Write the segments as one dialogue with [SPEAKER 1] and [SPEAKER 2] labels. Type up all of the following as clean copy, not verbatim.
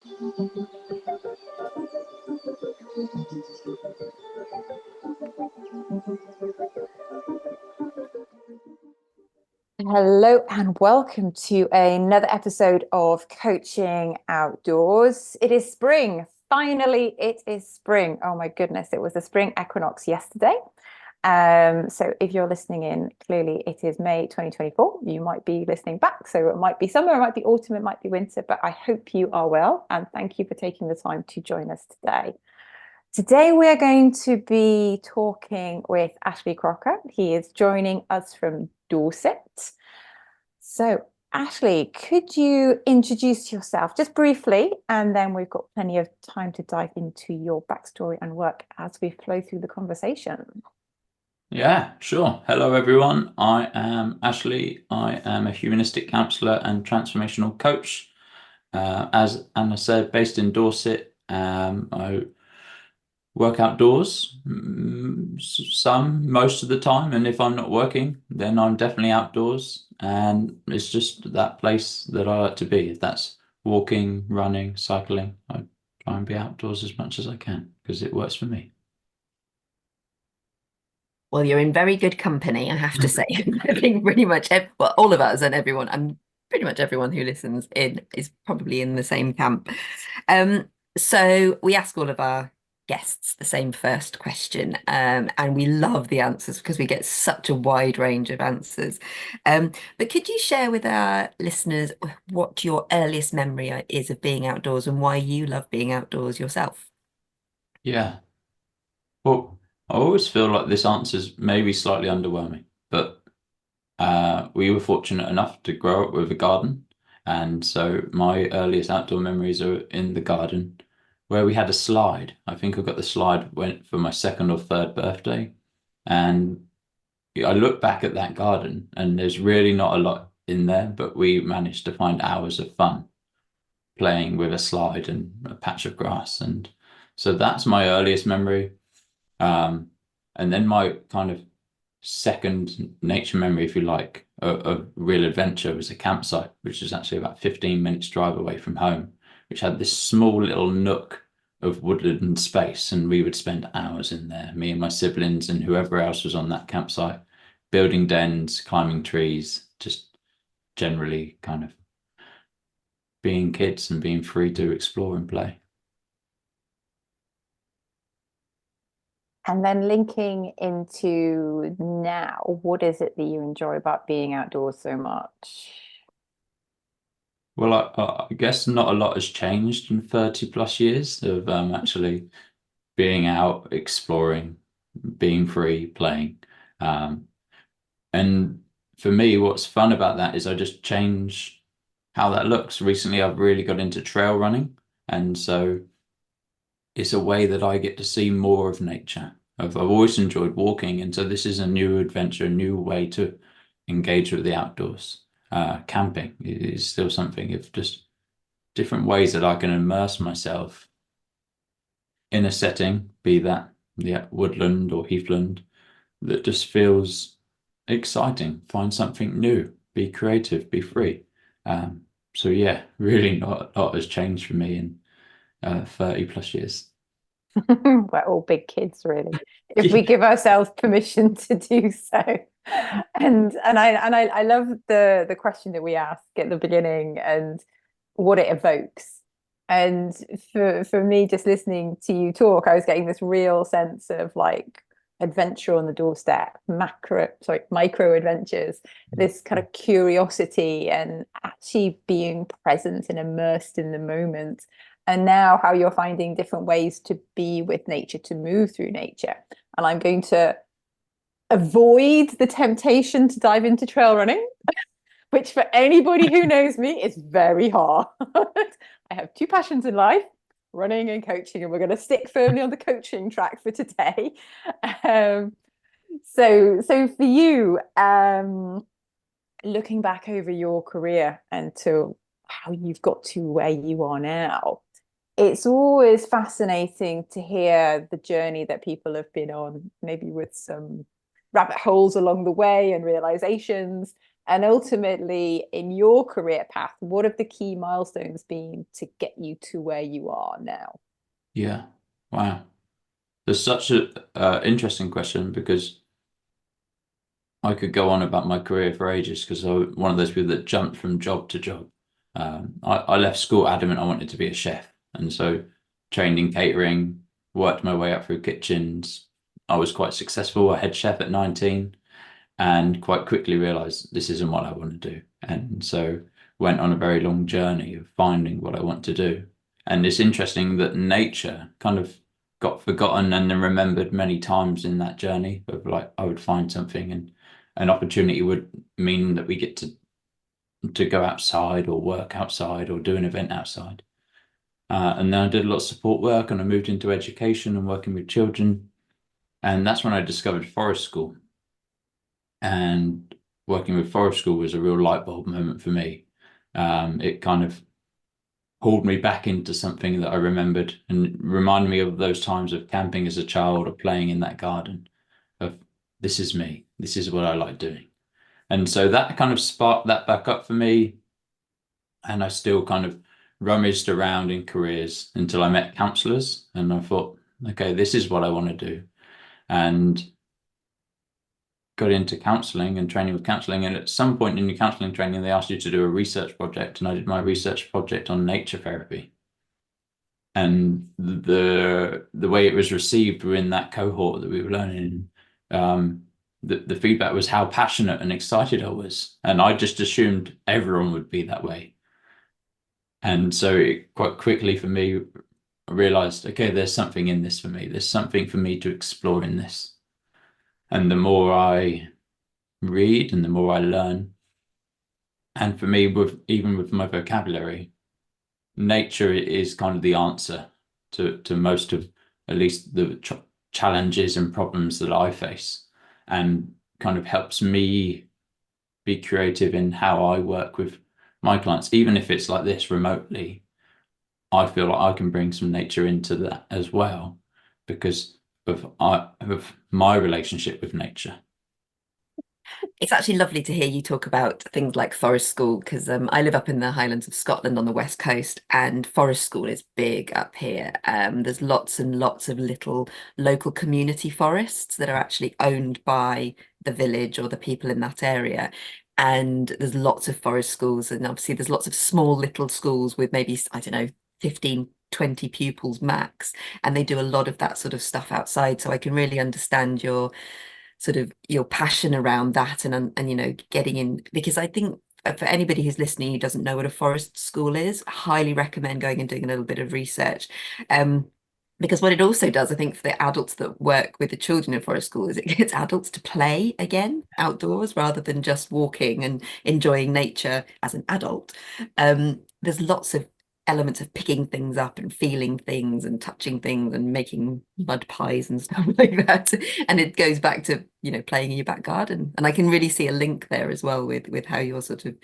[SPEAKER 1] Hello and welcome to another episode of Coaching Outdoors. It is spring. Finally, it is spring. Oh my goodness, it was the spring equinox yesterday. So if you're listening in, clearly it is May 2024. You might be listening back, so it might be summer, it might be autumn, it might be winter, but I hope you are well and thank you for taking the time to join us today. Today we are going to be talking with Ashley Crocker. He is joining us from Dorset. So, Ashley, could you introduce yourself just briefly, and then we've got plenty of time to dive into your backstory and work as we flow through the conversation.
[SPEAKER 2] Yeah, sure. Hello, everyone. I am Ashley. I am a humanistic counsellor and transformational coach. As Anna said, based in Dorset. I work outdoors most of the time, and if I'm not working, then I'm definitely outdoors. And it's just that place that I like to be. If that's walking, running, cycling, I try and be outdoors as much as I can because it works for me.
[SPEAKER 3] Well, you're in very good company, I have to say. I think pretty much all of us and everyone, and pretty much everyone who listens in is probably in the same camp. So we ask all of our guests the same first question, and we love the answers because we get such a wide range of answers. But could you share with our listeners what your earliest memory is of being outdoors and why you love being outdoors yourself?
[SPEAKER 2] Yeah. Well, I always feel like this answer's maybe slightly underwhelming, but we were fortunate enough to grow up with a garden. And so my earliest outdoor memories are in the garden where we had a slide. I think I got the slide went for my second or third birthday. And I look back at that garden and there's really not a lot in there, but we managed to find hours of fun playing with a slide and a patch of grass. And so that's my earliest memory. And then my kind of second nature memory, if you like, of real adventure was a campsite, which is actually about 15 minutes drive away from home, which had this small little nook of woodland space. And we would spend hours in there, me and my siblings and whoever else was on that campsite, building dens, climbing trees, just generally kind of being kids and being free to explore and play.
[SPEAKER 1] And then linking into now, what is it that you enjoy about being outdoors so much?
[SPEAKER 2] Well, I guess not a lot has changed in 30 plus years of actually being out, exploring, being free, playing. Um, and for me, what's fun about that is I just change how that looks. Recently, I've really got into trail running. And so it's a way that I get to see more of nature. I've always enjoyed walking. And so this is a new adventure, a new way to engage with the outdoors. Camping is still something of just different ways that I can immerse myself in a setting, be that woodland or heathland, that just feels exciting. Find something new, be creative, be free. So yeah, really not a lot has changed for me in 30 plus years.
[SPEAKER 1] We're all big kids, really, if we give ourselves permission to do so. And I love the question that we ask at the beginning and what it evokes. And for me, just listening to you talk, I was getting this real sense of like adventure on the doorstep, micro adventures, this kind of curiosity and actually being present and immersed in the moment. And now how you're finding different ways to be with nature, to move through nature. And I'm going to avoid the temptation to dive into trail running, which for anybody who knows me is very hard. I have two passions in life, running and coaching, and we're going to stick firmly on the coaching track for today. So for you, looking back over your career and to how you've got to where you are now, it's always fascinating to hear the journey that people have been on, maybe with some rabbit holes along the way and realizations. And ultimately, in your career path, what have the key milestones been to get you to where you are now?
[SPEAKER 2] Yeah. Wow. There's such a interesting question, because I could go on about my career for ages, because I'm one of those people that jumped from job to job. I left school adamant I wanted to be a chef. And so trained in catering, worked my way up through kitchens. I was quite successful, a head chef at 19, and quite quickly realized this isn't what I want to do. And so went on a very long journey of finding what I want to do. And it's interesting that nature kind of got forgotten and then remembered many times in that journey of, like, I would find something, and an opportunity would mean that we get to go outside or work outside or do an event outside. And then I did a lot of support work, and I moved into education and working with children. And that's when I discovered Forest School. And working with Forest School was a real light bulb moment for me. It kind of pulled me back into something that I remembered and reminded me of those times of camping as a child or playing in that garden, of this is me, this is what I like doing. And so that kind of sparked that back up for me. And I still kind of rummaged around in careers until I met counsellors, and I thought, okay, this is what I want to do. And got into counselling and training with counselling. And at some point in your counselling training, they asked you to do a research project. And I did my research project on nature therapy. And the way it was received within that cohort that we were learning, the feedback was how passionate and excited I was. And I just assumed everyone would be that way. And so it quite quickly for me, I realized, okay, there's something in this for me. There's something for me to explore in this. And the more I read and the more I learn, and for me, even with my vocabulary, nature is kind of the answer to most of, at least, the challenges and problems that I face, and kind of helps me be creative in how I work with my clients. Even if it's like this remotely, I feel like I can bring some nature into that as well, because of my relationship with nature.
[SPEAKER 3] It's actually lovely to hear you talk about things like Forest School, because I live up in the Highlands of Scotland on the west coast, and Forest School is big up here. There's lots and lots of little local community forests that are actually owned by the village or the people in that area. And there's lots of forest schools, and obviously there's lots of small little schools with maybe, I don't know, 15, 20 pupils max, and they do a lot of that sort of stuff outside. So I can really understand your sort of your passion around that, and you know, getting in, because I think for anybody who's listening who doesn't know what a forest school is, I highly recommend going and doing a little bit of research. Because what it also does, I think, for the adults that work with the children in forest school, is it gets adults to play again outdoors rather than just walking and enjoying nature as an adult. There's lots of elements of picking things up and feeling things and touching things and making mud pies and stuff like that. And it goes back to, you know, playing in your back garden. And I can really see a link there as well with how your sort of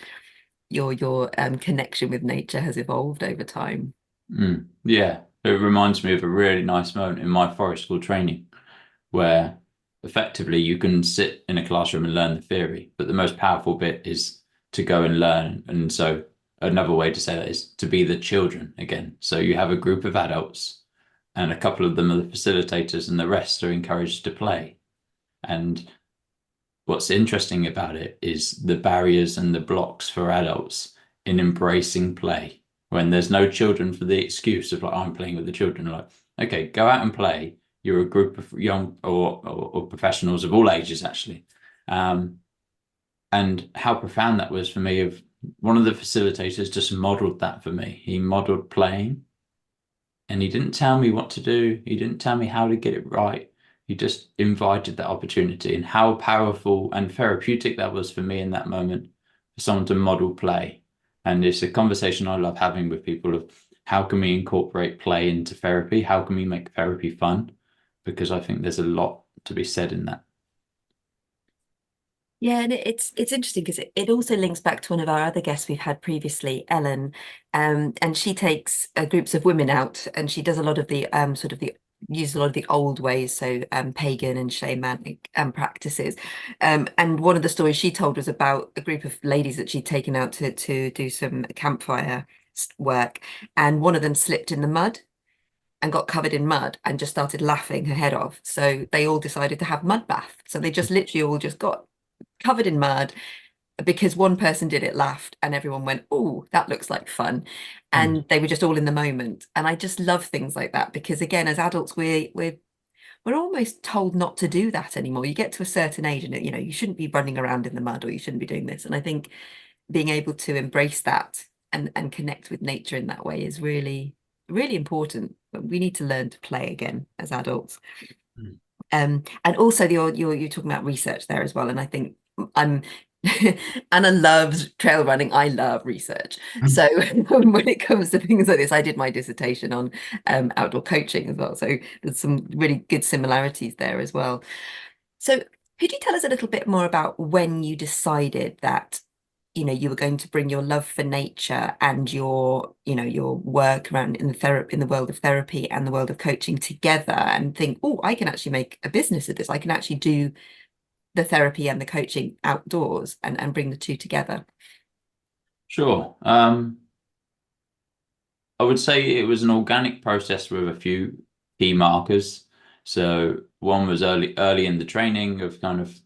[SPEAKER 3] your connection with nature has evolved over time.
[SPEAKER 2] Yeah, it reminds me of a really nice moment in my forest school training, where effectively you can sit in a classroom and learn the theory, but the most powerful bit is to go and learn. And so another way to say that is to be the children again. So you have a group of adults, and a couple of them are the facilitators, and the rest are encouraged to play. And what's interesting about it is the barriers and the blocks for adults in embracing play, when there's no children for the excuse of, like, I'm playing with the children. Like, okay, go out and play. You're a group of young or professionals of all ages, actually. And how profound that was for me. Of one of the facilitators just modeled that for me. He modeled playing, and he didn't tell me what to do. He didn't tell me how to get it right. He just invited that opportunity, and how powerful and therapeutic that was for me in that moment, for someone to model play. And it's a conversation I love having with people of how can we incorporate play into therapy? How can we make therapy fun? Because I think there's a lot to be said in that.
[SPEAKER 3] Yeah, and it's interesting because it also links back to one of our other guests we've had previously, Ellen, and she takes groups of women out, and she does a lot of the sort of the used a lot of the old ways, so pagan and shamanic practices. And one of the stories she told was about a group of ladies that she'd taken out to do some campfire work, and one of them slipped in the mud and got covered in mud and just started laughing her head off. So they all decided to have mud bath. So they just literally all just got covered in mud because one person did it, laughed, and everyone went, "Oh, that looks like fun." And they were just all in the moment. And I just love things like that because, again, as adults, we're almost told not to do that anymore. You get to a certain age and, you know, you shouldn't be running around in the mud, or you shouldn't be doing this. And I think being able to embrace that and connect with nature in that way is really, really important. We need to learn to play again as adults. And also you're talking about research there as well. And I think Anna loves trail running. I love research. So when it comes to things like this, I did my dissertation on outdoor coaching as well. So there's some really good similarities there as well. So could you tell us a little bit more about when you decided that, you know, you were going to bring your love for nature and your, you know, your work around in the world of therapy and the world of coaching together, and think, oh, I can actually make a business of this. I can actually do the therapy and the coaching outdoors and bring the two together?
[SPEAKER 2] Sure. I would say it was an organic process with a few key markers. So one was early in the training of kind of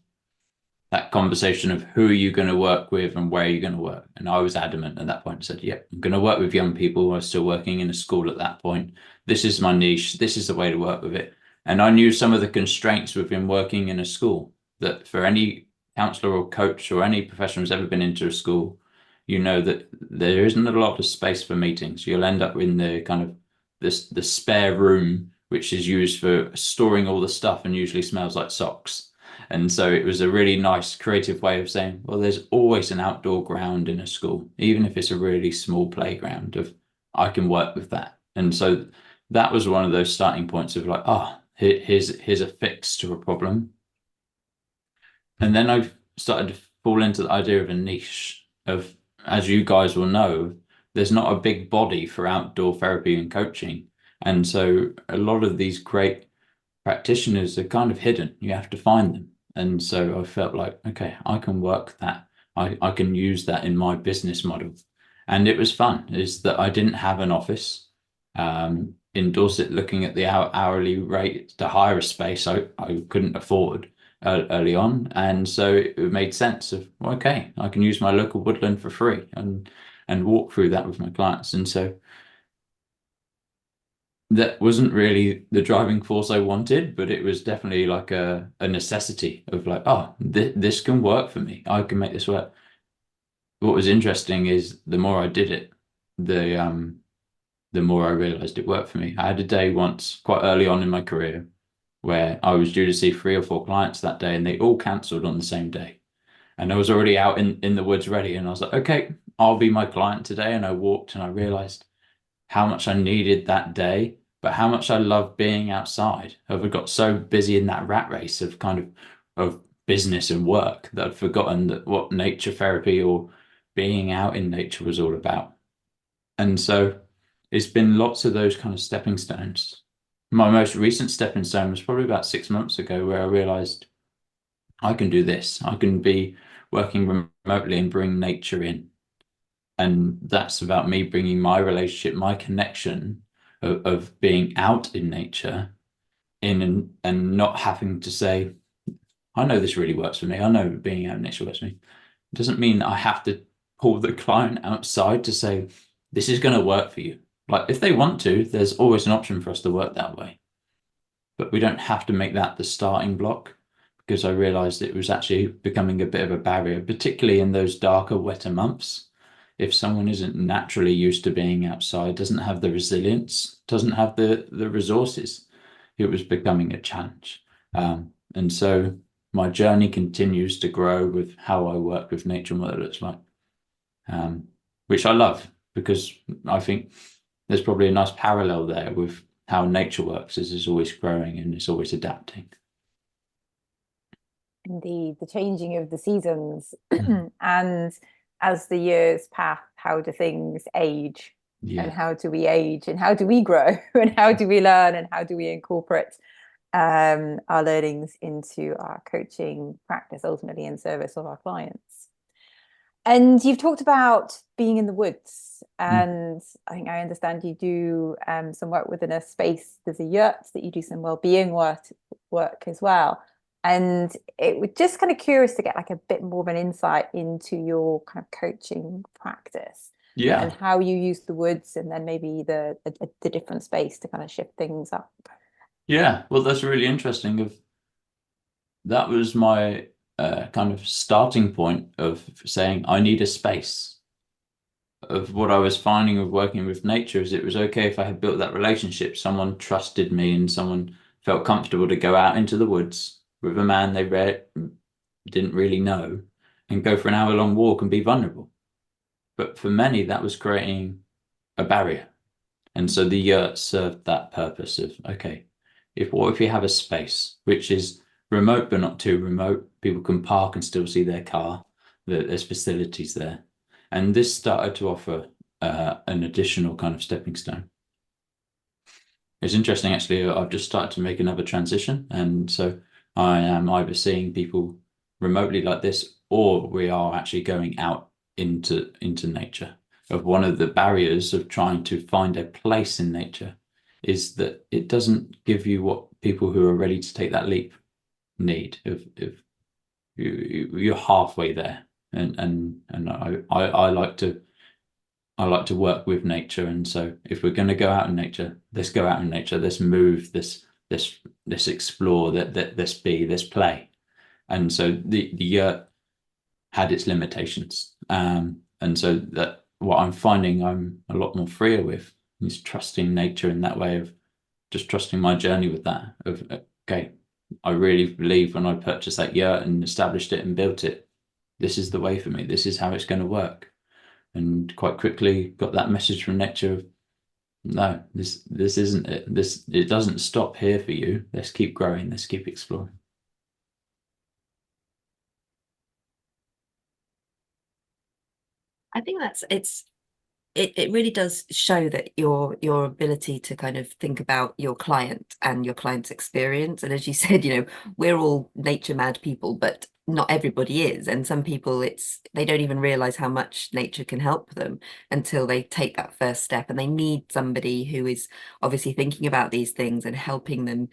[SPEAKER 2] that conversation of who are you going to work with and where are you going to work. And I was adamant at that point and said, yeah, I'm going to work with young people. I was still working in a school at that point. This is my niche. This is the way to work with it. And I knew some of the constraints within working in a school, that for any counselor or coach or any professional who's ever been into a school, you know that there isn't a lot of space for meetings. You'll end up in the kind of the spare room, which is used for storing all the stuff and usually smells like socks. And so it was a really nice creative way of saying, well, there's always an outdoor ground in a school, even if it's a really small playground, of I can work with that. And so that was one of those starting points of like, here's a fix to a problem. And then I've started to fall into the idea of a niche of, as you guys will know, there's not a big body for outdoor therapy and coaching. And so a lot of these great practitioners are kind of hidden. You have to find them. And so I felt like, okay, I can work that. I can use that in my business model. And it was fun, is that I didn't have an office. In Dorset, looking at the hourly rate to hire a space, I couldn't afford early on. And so it made sense of, okay, I can use my local woodland for free and walk through that with my clients. And so that wasn't really the driving force I wanted, but it was definitely like a necessity of like, oh, this can work for me. I can make this work. What was interesting is the more I did it, the more I realized it worked for me. I had a day once quite early on in my career where I was due to see 3 or 4 clients that day, and they all cancelled on the same day. And I was already out in the woods ready, and I was like, okay, I'll be my client today. And I walked and I realized how much I needed that day, but how much I love being outside. I've got so busy in that rat race of kind of business and work that I'd forgotten that what nature therapy or being out in nature was all about. And so it's been lots of those kind of stepping stones. My most recent stepping stone was probably about 6 months ago, where I realized I can do this. I can be working remotely and bring nature in. And that's about me bringing my relationship, my connection of being out in nature in and not having to say, I know this really works for me. I know being out in nature works for me. It doesn't mean I have to pull the client outside to say, this is going to work for you. Like if they want to, there's always an option for us to work that way. But we don't have to make that the starting block, because I realized it was actually becoming a bit of a barrier, particularly in those darker, wetter months. If someone isn't naturally used to being outside, doesn't have the resilience, doesn't have the resources, it was becoming a challenge. And so my journey continues to grow with how I work with nature and what it looks like, which I love, because I think there's probably a nice parallel there with how nature works, is it's always growing and it's always adapting.
[SPEAKER 1] Indeed, the changing of the seasons and as the years pass, how do things age? and
[SPEAKER 2] Yeah.
[SPEAKER 1] how do we age and how do we grow and how do we learn and how do we incorporate our learnings into our coaching practice, ultimately in service of our clients. And you've talked about being in the woods, and I think I understand you do some work within a space. There's a yurt that you do some wellbeing work as well. And it was just kind of curious to get like a bit more of an insight into your kind of coaching practice and
[SPEAKER 2] Yeah.
[SPEAKER 1] how you use the woods, and then maybe the different space to kind of shift things up.
[SPEAKER 2] Yeah. Well, that's really interesting. That was my kind of starting point of saying I need a space. Of what I was finding of working with nature is it was okay if I had built that relationship. Someone trusted me and someone felt comfortable to go out into the woods with a man they didn't really know and go for an hour-long walk and be vulnerable. But for many, that was creating a barrier. And so the yurt served that purpose of, okay, what if you have a space which is remote but not too remote? People can park and still see their car. There's facilities there. And this started to offer an additional kind of stepping stone. It's interesting, actually. I've just started to make another transition. And so I am either seeing people remotely like this, or we are actually going out into nature. Of one of the barriers of trying to find a place in nature is that it doesn't give you what people who are ready to take that leap need. If you're halfway there, and I like to work with nature, and so if we're going to go out in nature, let's go out in nature. Let's move. Let's explore. Let's be. Let's play. And so the yurt had its limitations, and so that what I'm finding I'm a lot more freer with is trusting nature in that way of just trusting my journey with that. Of okay, I really believe when I purchased that yurt and established it and built it, this is the way for me. This is how it's going to work. And quite quickly got that message from nature of, no, this isn't it. It doesn't stop here for you. Let's keep growing. Let's keep exploring.
[SPEAKER 3] I think it really does show that your ability to kind of think about your client and your client's experience. And as you said, we're all nature mad people, but not everybody is. And some people they don't even realize how much nature can help them until they take that first step. And they need somebody who is obviously thinking about these things and helping them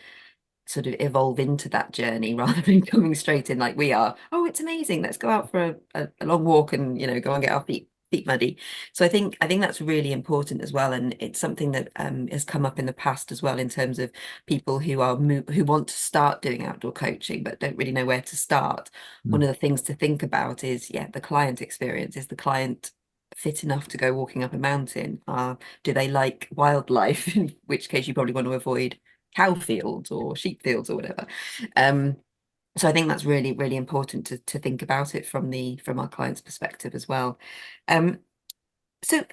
[SPEAKER 3] sort of evolve into that journey rather than coming straight in like we are. Oh, it's amazing. Let's go out for a long walk and go and get our feet muddy. So I think that's really important as well, and it's something that has come up in the past as well in terms of people who want to start doing outdoor coaching but don't really know where to start. One of the things to think about is the client experience. Is the client fit enough to go walking up a mountain? Do they like wildlife? In which case you probably want to avoid cow fields or sheep fields or whatever. So I think that's really, really important to think about it from our client's perspective as well. So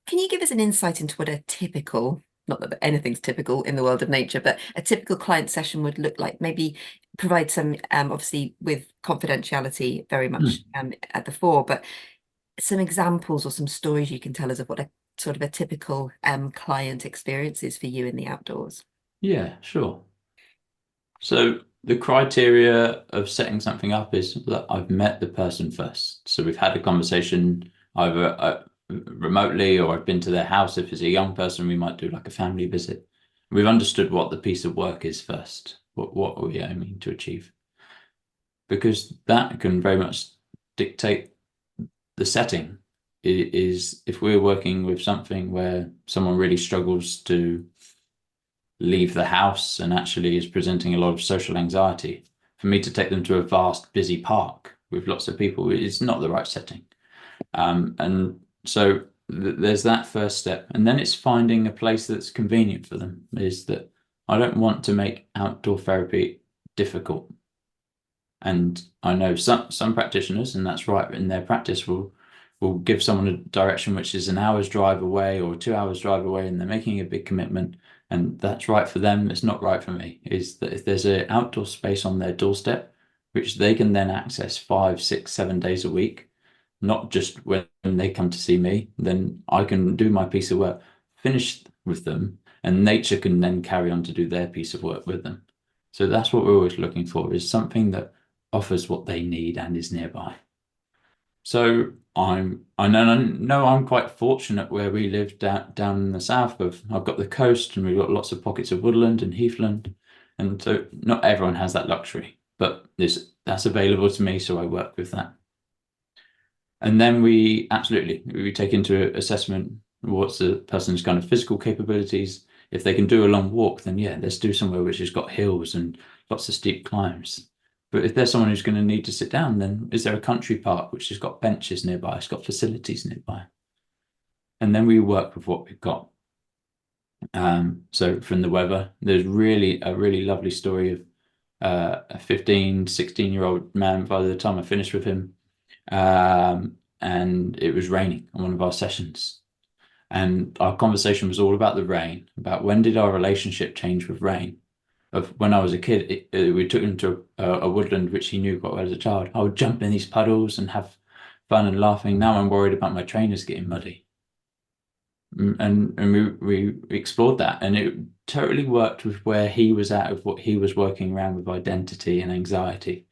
[SPEAKER 3] can you give us an insight into what a typical, not that anything's typical in the world of nature, but a typical client session would look like? Maybe provide some, obviously with confidentiality very much at the fore, but some examples or some stories you can tell us of what a sort of a typical client experience is for you in the outdoors.
[SPEAKER 2] Yeah, sure. So the criteria of setting something up is that I've met the person first. So we've had a conversation either remotely, or I've been to their house. If it's a young person, we might do like a family visit. We've understood what the piece of work is first. What are we aiming to achieve? Because that can very much dictate the setting. Is if we're working with something where someone really struggles to leave the house and actually is presenting a lot of social anxiety, for me to take them to a vast, busy park with lots of people is not the right setting. And so there's that first step. And then it's finding a place that's convenient for them. Is that I don't want to make outdoor therapy difficult. And I know some practitioners, and that's right, in their practice will give someone a direction which is an hour's drive away or 2 hours drive away, and they're making a big commitment. And that's right for them. It's not right for me. Is that if there's an outdoor space on their doorstep, which they can then access 5, 6, 7 days a week, not just when they come to see me. Then I can do my piece of work, finish with them, and nature can then carry on to do their piece of work with them. So that's what we're always looking for, is something that offers what they need and is nearby. So I know I'm quite fortunate where we live down in the south. I've got the coast, and we've got lots of pockets of woodland and heathland, and so not everyone has that luxury, but that's available to me, so I work with that. And then we take into assessment what's the person's kind of physical capabilities. If they can do a long walk, then yeah, let's do somewhere which has got hills and lots of steep climbs. But if there's someone who's going to need to sit down, then is there a country park which has got benches nearby, it's got facilities nearby? And then we work with what we've got. So from the weather, there's a really lovely story of a 15, 16-year-old man by the time I finished with him. And it was raining on one of our sessions. And our conversation was all about the rain, about when did our relationship change with rain. Of when I was a kid, we took him to a woodland which he knew quite well as a child. I would jump in these puddles and have fun and laughing. Now I'm worried about my trainers getting muddy. And we explored that, and it totally worked with where he was at, of what he was working around with identity and anxiety,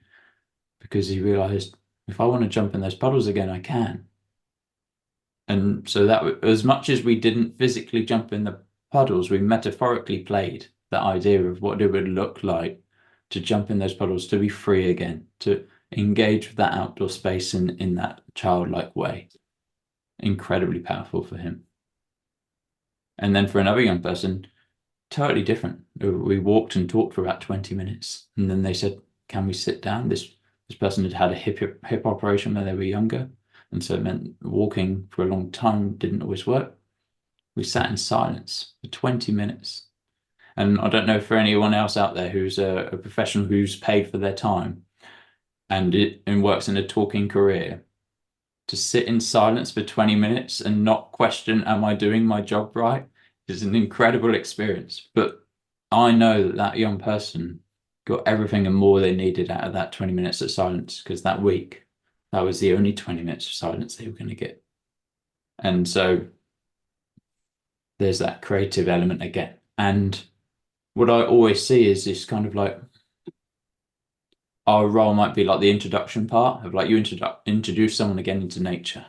[SPEAKER 2] because he realized, if I want to jump in those puddles again, I can. And so that, as much as we didn't physically jump in the puddles, we metaphorically played that idea of what it would look like to jump in those puddles, to be free again, to engage with that outdoor space in that childlike way. Incredibly powerful for him. And then for another young person, totally different. We walked and talked for about 20 minutes. And then they said, can we sit down? This person had had a hip operation when they were younger. And so it meant walking for a long time didn't always work. We sat in silence for 20 minutes. And I don't know for anyone else out there who's a professional who's paid for their time and works in a talking career, to sit in silence for 20 minutes and not question, am I doing my job right, is an incredible experience. But I know that young person got everything and more they needed out of that 20 minutes of silence, because that week, that was the only 20 minutes of silence they were going to get. And so there's that creative element again. And what I always see is this kind of like, our role might be like the introduction part of, like, you introduce someone again into nature,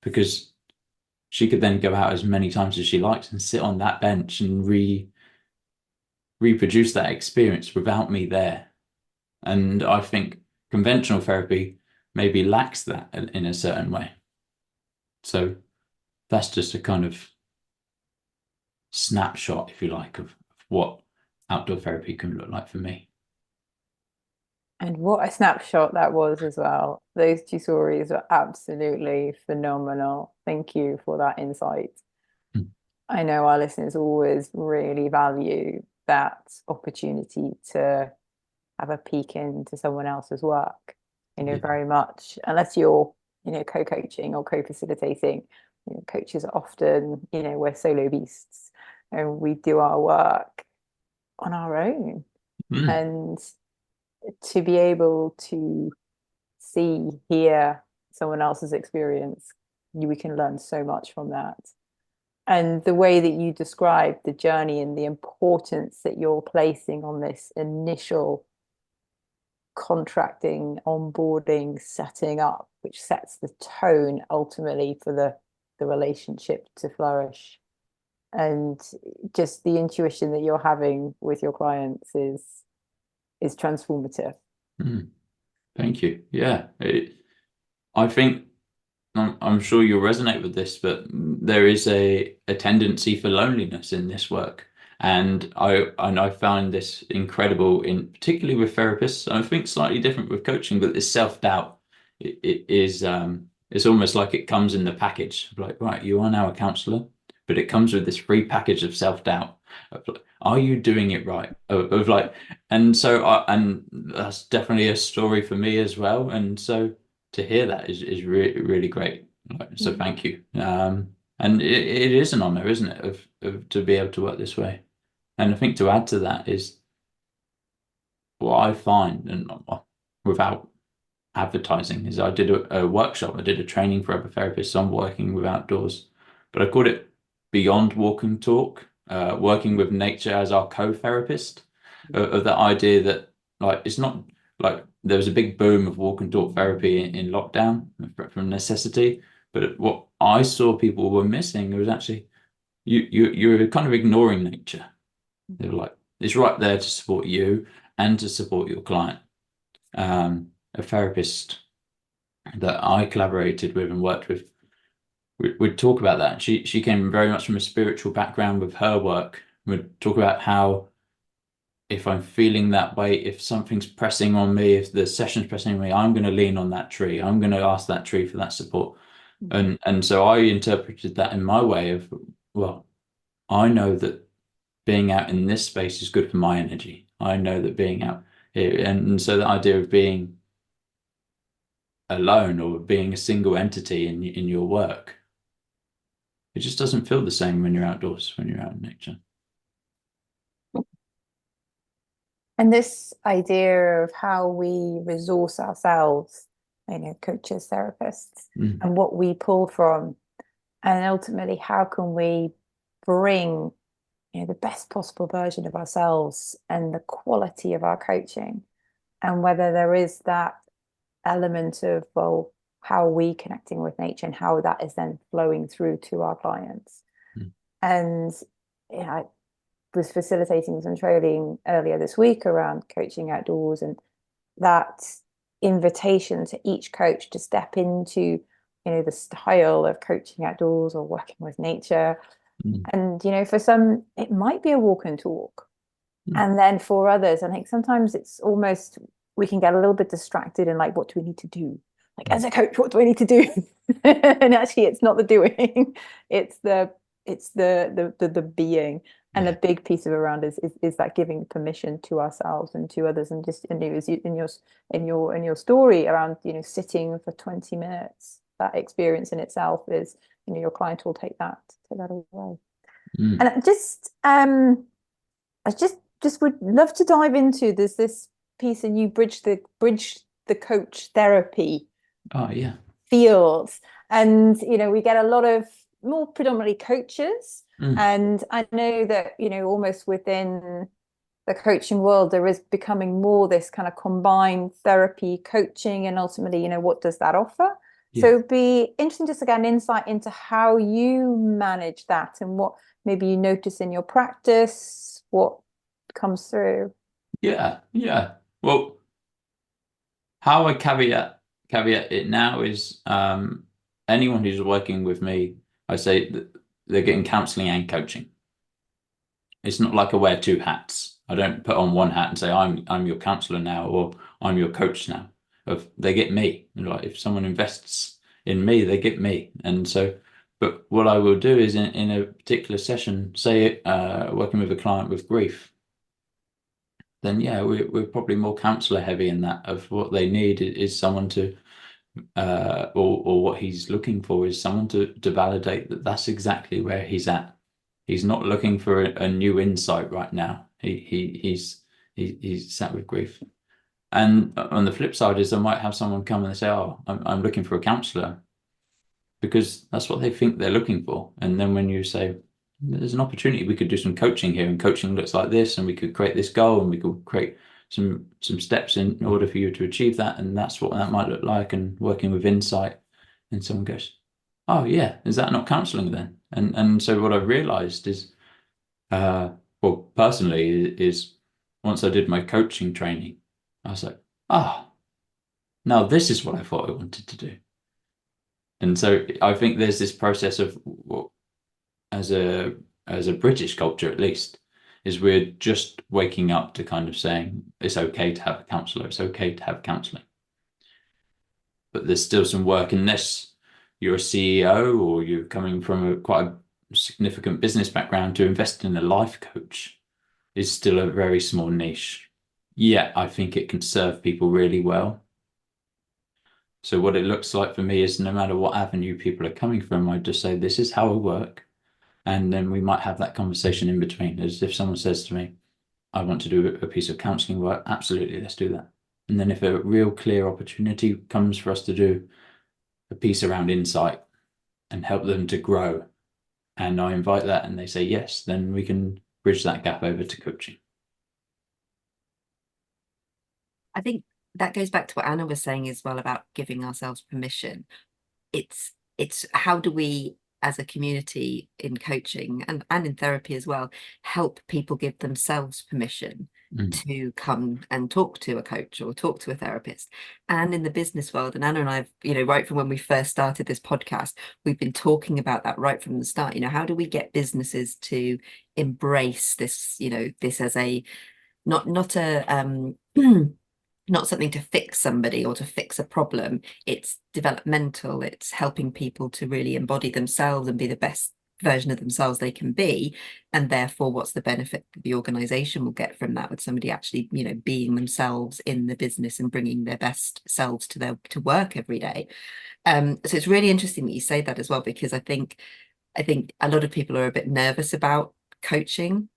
[SPEAKER 2] because she could then go out as many times as she likes and sit on that bench and reproduce that experience without me there. And I think conventional therapy maybe lacks that in a certain way. So that's just a kind of snapshot, if you like, of what outdoor therapy can look like for me.
[SPEAKER 1] And what a snapshot that was as well. Those two stories were absolutely phenomenal. Thank you for that insight. I know our listeners always really value that opportunity to have a peek into someone else's work. Very much, unless you're, co-coaching or co-facilitating, coaches are often, we're solo beasts and we do our work on our own. And to be able to hear someone else's experience, we can learn so much from that. And the way that you describe the journey and the importance that you're placing on this initial contracting, onboarding, setting up, which sets the tone ultimately for the relationship to flourish. And just the intuition that you're having with your clients is transformative.
[SPEAKER 2] Thank you. Yeah, I think I'm sure you'll resonate with this, but there is a tendency for loneliness in this work. And I found this incredible, particularly with therapists. I think slightly different with coaching, but this self-doubt, it is it's almost like it comes in the package. Like, right, you are now a counsellor, but it comes with this free package of self-doubt. Are you doing it right? And that's definitely a story for me as well. And so to hear that is really, really great. So thank you. And it is an honor, isn't it, of to be able to work this way. And I think to add to that is what I find, and without advertising, is I did a workshop, I did a training for other therapists on working with outdoors, but I called it Beyond Walk and Talk, working with nature as our co-therapist, of the idea that like it's not like there was a big boom of walk and talk therapy in lockdown from necessity, but what I saw people were missing was actually you're kind of ignoring nature. They're like, it's right there to support you and to support your client. A therapist that I collaborated with and worked with would talk about that. She came very much from a spiritual background with her work. Would talk about how if I'm feeling that way, if something's pressing on me, if the session's pressing on me, I'm going to lean on that tree. I'm going to ask that tree for that support. And so I interpreted that in my way of, well, I know that being out in this space is good for my energy. I know that being out here, and so the idea of being alone or being a single entity in your work, it just doesn't feel the same when you're outdoors, when you're out in nature.
[SPEAKER 1] And this idea of how we resource ourselves, coaches, therapists, and what we pull from, and ultimately how can we bring the best possible version of ourselves and the quality of our coaching, and whether there is that element of, well, how are we connecting with nature and how that is then flowing through to our clients. And I was facilitating some training earlier this week around coaching outdoors, and that invitation to each coach to step into the style of coaching outdoors or working with nature. And for some it might be a walk and talk, and then for others, I think sometimes it's almost we can get a little bit distracted in like, what do we need to do? Like, as a coach, what do I need to do? And actually it's not the doing, it's the being. And the big piece of around is that giving permission to ourselves and to others. And just in your story around sitting for 20 minutes, that experience in itself is your client will take that away. And I just would love to dive into this piece, and you bridge the coach therapy fields, and we get a lot of more predominantly coaches. And I know that almost within the coaching world there is becoming more this kind of combined therapy coaching, and ultimately what does that offer? So it'd be interesting just to get an insight into how you manage that and what maybe you notice in your practice, what comes through.
[SPEAKER 2] Well, how I caveat it now is anyone who's working with me, I say that they're getting counselling and coaching. It's not like I wear two hats. I don't put on one hat and say I'm your counsellor now, or I'm your coach now. They get me. Like, if someone invests in me, they get me. And so, but what I will do is in a particular session, say working with a client with grief, then we're probably more counsellor heavy in that, of what they need is someone to or what he's looking for is someone to validate that that's exactly where he's at. He's not looking for a new insight right now. He's sat with grief. And on the flip side is I might have someone come and they say, oh, I'm looking for a counsellor, because that's what they think they're looking for. And then when you say there's an opportunity, we could do some coaching here, and coaching looks like this, and we could create this goal, and we could create some steps in order for you to achieve that, and that's what that might look like, and working with insight. And someone goes, oh yeah, is that not counselling then? And so what I realized is well, personally, is once I did my coaching training, I was like, now this is what I thought I wanted to do. And so I think there's this process of, well, as a British culture at least, is we're just waking up to kind of saying it's okay to have a counsellor, it's okay to have counselling. But there's still some work, unless you're a CEO or you're coming from quite a significant business background, to invest in a life coach is still a very small niche. Yeah, I think it can serve people really well. So what it looks like for me is, no matter what avenue people are coming from, I just say, this is how I work. And then we might have that conversation in between. As if someone says to me, I want to do a piece of counselling work, absolutely, let's do that. And then if a real clear opportunity comes for us to do a piece around insight and help them to grow, and I invite that and they say yes, then we can bridge that gap over to coaching.
[SPEAKER 3] I think that goes back to what Anna was saying as well about giving ourselves permission. It's how do we as a community in coaching and in therapy as well help people give themselves permission to come and talk to a coach or talk to a therapist. And in the business world, and Anna and I've, right from when we first started this podcast, we've been talking about that right from the start. How do we get businesses to embrace this, this as a not a not something to fix somebody or to fix a problem. It's developmental. It's helping people to really embody themselves and be the best version of themselves they can be. And therefore, what's the benefit that the organization will get from that, with somebody actually, being themselves in the business and bringing their best selves to work every day. So it's really interesting that you say that as well, because I think a lot of people are a bit nervous about coaching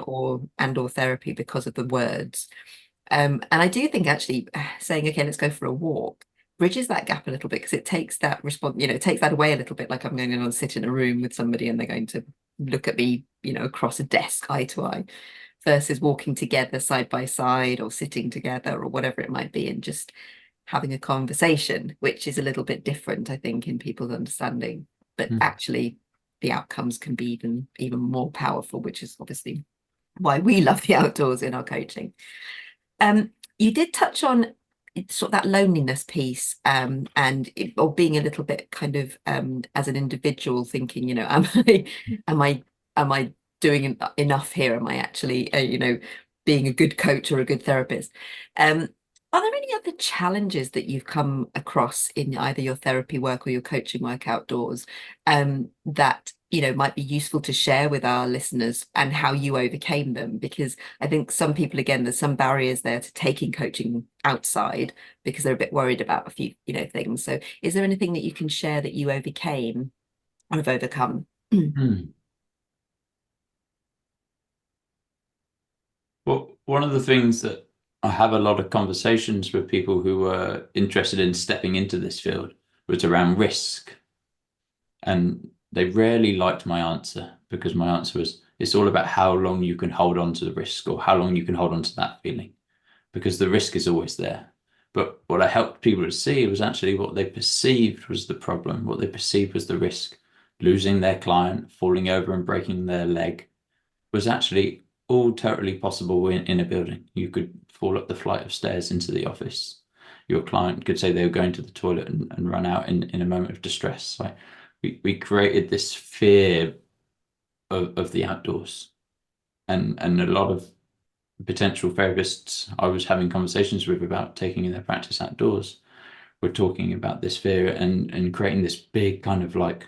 [SPEAKER 3] or therapy because of the words. And I do think actually saying, okay, let's go for a walk bridges that gap a little bit, because it takes that response, it takes that away a little bit. Like I'm going to sit in a room with somebody and they're going to look at me, across a desk eye to eye, versus walking together side by side or sitting together or whatever it might be, and just having a conversation, which is a little bit different, I think, in people's understanding. But actually, the outcomes can be even more powerful, which is obviously why we love the outdoors in our coaching. You did touch on sort of that loneliness piece, or being a little bit kind of as an individual thinking, am I doing enough here? Am I actually, being a good coach or a good therapist? Are there any other challenges that you've come across in either your therapy work or your coaching work outdoors, that might be useful to share with our listeners, and how you overcame them? Because I think some people, again, there's some barriers there to taking coaching outside because they're a bit worried about a few things. So is there anything that you can share that you overcame or have overcome?
[SPEAKER 2] Well, one of the things that I have a lot of conversations with people who were interested in stepping into this field was around risk. And they rarely liked my answer, because my answer was, it's all about how long you can hold on to the risk, or how long you can hold on to that feeling, because the risk is always there. But what I helped people to see was actually what they perceived was the problem, what they perceived was the risk. Losing their client, falling over and breaking their leg was actually all totally possible in a building. You could fall up the flight of stairs into the office. Your client could say they were going to the toilet and run out in a moment of distress. Like, we created this fear of the outdoors, and a lot of potential therapists I was having conversations with about taking their practice outdoors were talking about this fear and creating this big kind of like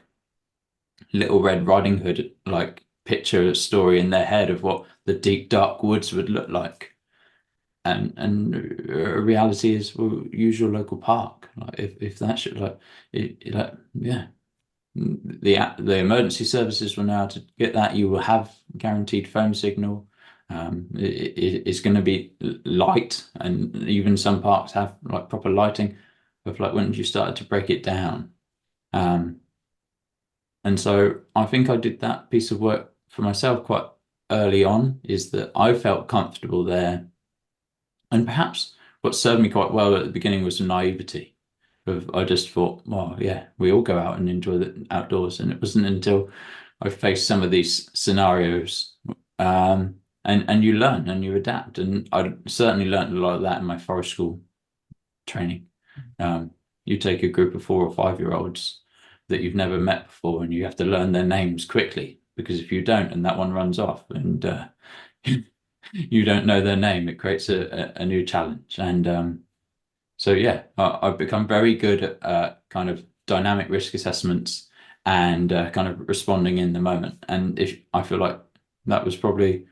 [SPEAKER 2] Little Red Riding Hood like picture story in their head of what the deep dark woods would look like. And reality is, well, use your local park. Like if that should yeah. The emergency services will know how to get that. You will have guaranteed phone signal. It's going to be light, and even some parks have like proper lighting. Of like when you started to break it down, and so I think I did that piece of work for myself quite early on. Is that I felt comfortable there, and perhaps what served me quite well at the beginning was some naivety. I just thought, well, yeah, we all go out and enjoy the outdoors. And it wasn't until I faced some of these scenarios, and you learn and you adapt. And I certainly learned a lot of that in my Forest School training. You take a group of 4 or 5-year-olds that you've never met before, and you have to learn their names quickly, because if you don't, and that one runs off, and you don't know their name, it creates a new challenge. And so yeah, I've become very good at kind of dynamic risk assessments and kind of responding in the moment. And if I feel like that was probably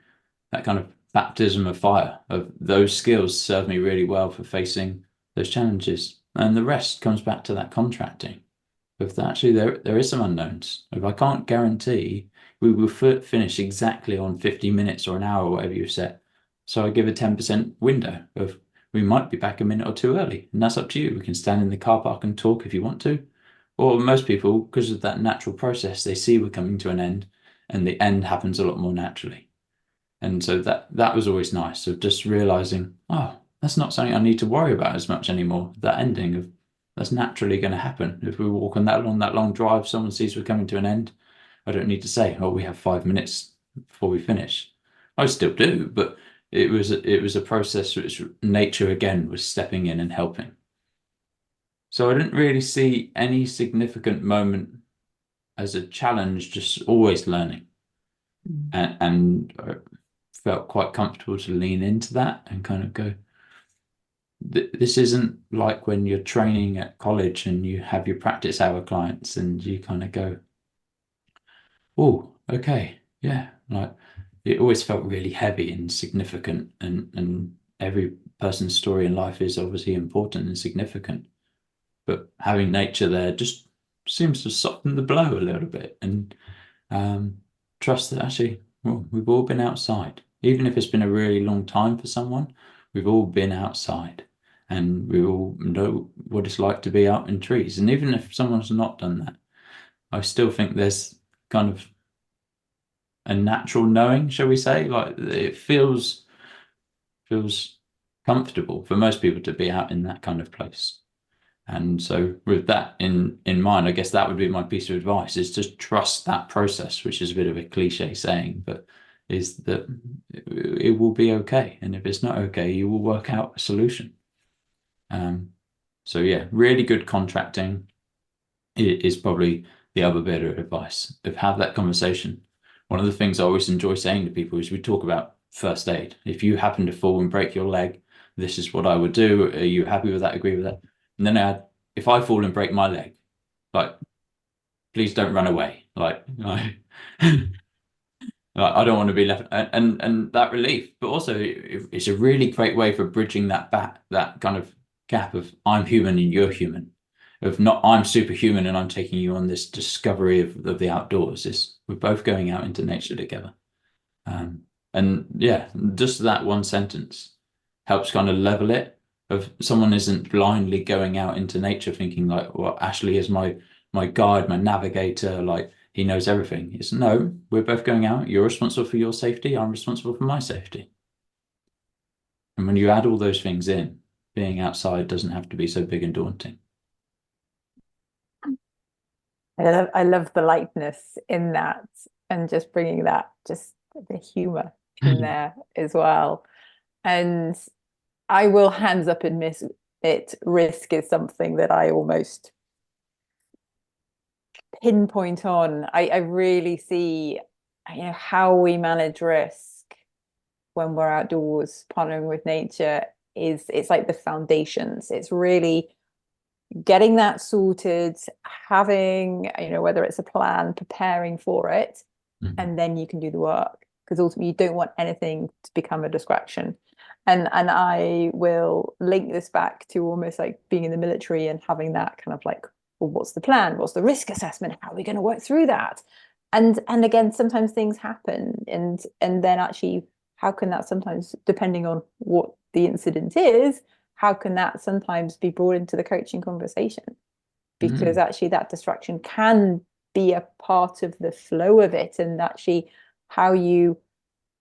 [SPEAKER 2] that kind of baptism of fire, of those skills served me really well for facing those challenges. And the rest comes back to that contracting. If actually there is some unknowns. If I can't guarantee we will finish exactly on 50 minutes or an hour or whatever you set, so I give a 10% window of we might be back a minute or two early, and that's up to you. We can stand in the car park and talk if you want to. Or most people, because of that natural process, they see we're coming to an end, and the end happens a lot more naturally. And so that was always nice. So just realizing, oh, that's not something I need to worry about as much anymore. That ending of that's naturally going to happen. If we walk on that long drive, someone sees we're coming to an end, I don't need to say, oh, we have 5 minutes before we finish. I still do, but it was a process which nature again was stepping in and helping. So I didn't really see any significant moment as a challenge, just always learning. And I felt quite comfortable to lean into that and kind of go, this isn't like when you're training at college and you have your practice hour clients and you kind of go, oh, okay, yeah. Like it always felt really heavy and significant, and every person's story in life is obviously important and significant. But having nature there just seems to soften the blow a little bit, and trust that actually, well, we've all been outside. Even if it's been a really long time for someone, we've all been outside, and we all know what it's like to be out in trees. And even if someone's not done that, I still think there's kind of a natural knowing, shall we say? Like it feels comfortable for most people to be out in that kind of place. And so with that in mind, I guess that would be my piece of advice, is just trust that process, which is a bit of a cliche saying, but is that it will be okay. And if it's not okay, you will work out a solution. So yeah, really good contracting is probably the other bit of advice, of have that conversation. One of the things I always enjoy saying to people is we talk about first aid. If you happen to fall and break your leg, this is what I would do. Are you happy with that? Agree with that? And then add, if I fall and break my leg, like, please don't run away. Like I don't want to be left, and that relief, but also it's a really great way for bridging that kind of gap of I'm human and you're human, of not I'm superhuman and I'm taking you on this discovery of the outdoors. Is we're both going out into nature together. And yeah, just that one sentence helps kind of level it, of someone isn't blindly going out into nature thinking like, well, Ashley is my guide, my navigator, like he knows everything. It's no, we're both going out. You're responsible for your safety. I'm responsible for my safety. And when you add all those things in, being outside doesn't have to be so big and daunting.
[SPEAKER 1] I love the lightness in that, and just bringing that, just the humor in there as well. And I will hands up admit it, risk is something that I almost pinpoint on. I really see, how we manage risk when we're outdoors, partnering with nature, it's like the foundations. It's really getting that sorted, having, whether it's a plan, preparing for it, and then you can do the work. Because ultimately you don't want anything to become a distraction. And I will link this back to almost like being in the military and having that kind of like, well, what's the plan? What's the risk assessment? How are we going to work through that? And again, sometimes things happen, and then actually, how can that sometimes, depending on what the incident is, how can that sometimes be brought into the coaching conversation? Because actually that distraction can be a part of the flow of it, and actually how you